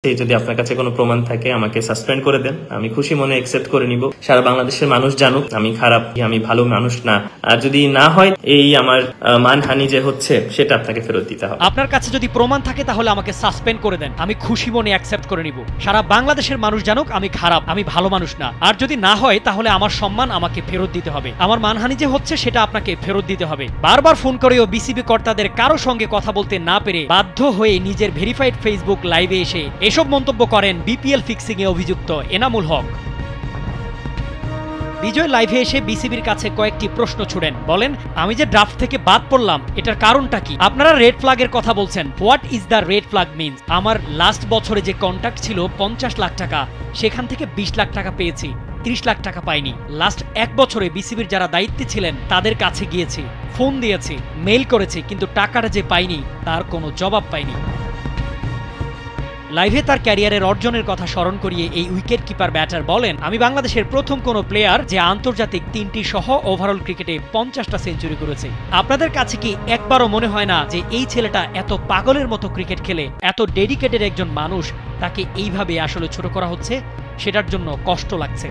যদি আপনার কাছে কোনো প্রমাণ থাকে আমাকে সাসপেন্ড করে দেন, আমি খুশি মনে অ্যাকসেপ্ট করে নিব। সারা বাংলাদেশের মানুষ জানুক আমি খারাপ, আমি ভালো মানুষ না। আর যদি না হয় এই আমার মানহানি যে হচ্ছে সেটা আপনাকে ফেরত দিতে হবে। আপনার কাছে যদি প্রমাণ থাকে তাহলে আমাকে সাসপেন্ড করে দেন, আমি খুশি মনে অ্যাকসেপ্ট করে নিব। সারা বাংলাদেশের মানুষ জানুক আমি খারাপ, আমি ভালো মানুষ না। আর যদি না হয় তাহলে আমার সম্মান আমাকে ফেরত দিতে হবে, আমার মানহানি যে হচ্ছে সেটা আপনাকে ফেরত দিতে হবে। বারবার ফোন করেও বিসিবি কর্তাদের কারো সঙ্গে কথা বলতে না পেরে বাধ্য হয়ে নিজের ভেরিফাইড ফেসবুক লাইভে এসে এসব মন্তব্য করেন বিপিএল ফিক্সিং এ অভিযুক্ত এনামুল হক। বিজয় লাইভে এসে বিসিবির কাছে কয়েকটি প্রশ্ন ছুড়েন, বলেন আমি যে ড্রাফট থেকে বাদ পড়লাম এটার কারণটা কি? আপনারা রেড ফ্ল্যাগের কথা বলছেন, what is the red flag means? আমার লাস্ট বছরে যে কন্ট্রাক্ট ছিল 50 লাখ টাকা, সেখান থেকে 20 লাখ টাকা পেয়েছি, 30 লাখ টাকা পাইনি। লাস্ট এক বছরে বিসিবির যারা দায়িত্বে ছিলেন তাদের কাছে গিয়েছি, ফোন দিয়েছি, মেইল করেছি, কিন্তু টাকাটা যে পাইনি তার কোনো জবাব পাইনি। লাইভে তার ক্যারিয়ারের অর্জনের কথা স্মরণ করিয়ে এই উইকেট কিপার ব্যাটার বলেন, আমি বাংলাদেশের প্রথম কোনো প্লেয়ার যে আন্তর্জাতিক 3টি সহ ওভারঅল ক্রিকেটে 50টা সেঞ্চুরি করেছে। আপনাদের কাছে কি একবারও মনে হয় না যে এই ছেলেটা এত পাগলের মতো ক্রিকেট খেলে, এত ডেডিকেটেড একজন মানুষ, তাকে এইভাবে আসলে ছোট করা হচ্ছে? সেটার জন্য কষ্ট লাগছে।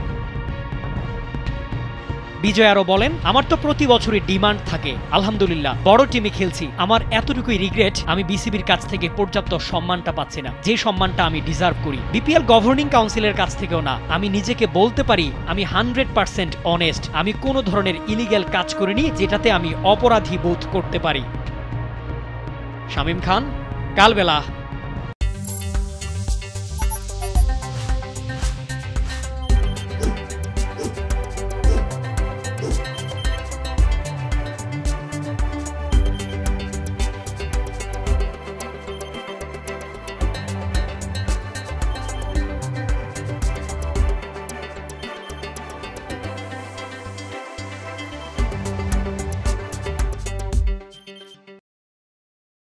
বিজয় আরো বলেন, আমার তো প্রতি বছরই ডিমান্ড থাকে, আলহামদুলিল্লাহ বড় টিমে খেলছি, আমার এতটুকুই রিগ্রেট আমি বিসিবির কাছ থেকে পর্যাপ্ত সম্মানটা পাচ্ছি না, যে সম্মানটা আমি ডিজার্ভ করি। বিপিএল গভর্নিং কাউন্সিলের কাছ থেকেও না। আমি নিজেকে বলতে পারি আমি 100% অনেস্ট, আমি কোনো ধরনের ইলিগ্যাল কাজ করিনি যেটাতে আমি অপরাধী বোধ করতে পারি। শামীম খান, কালবেলা।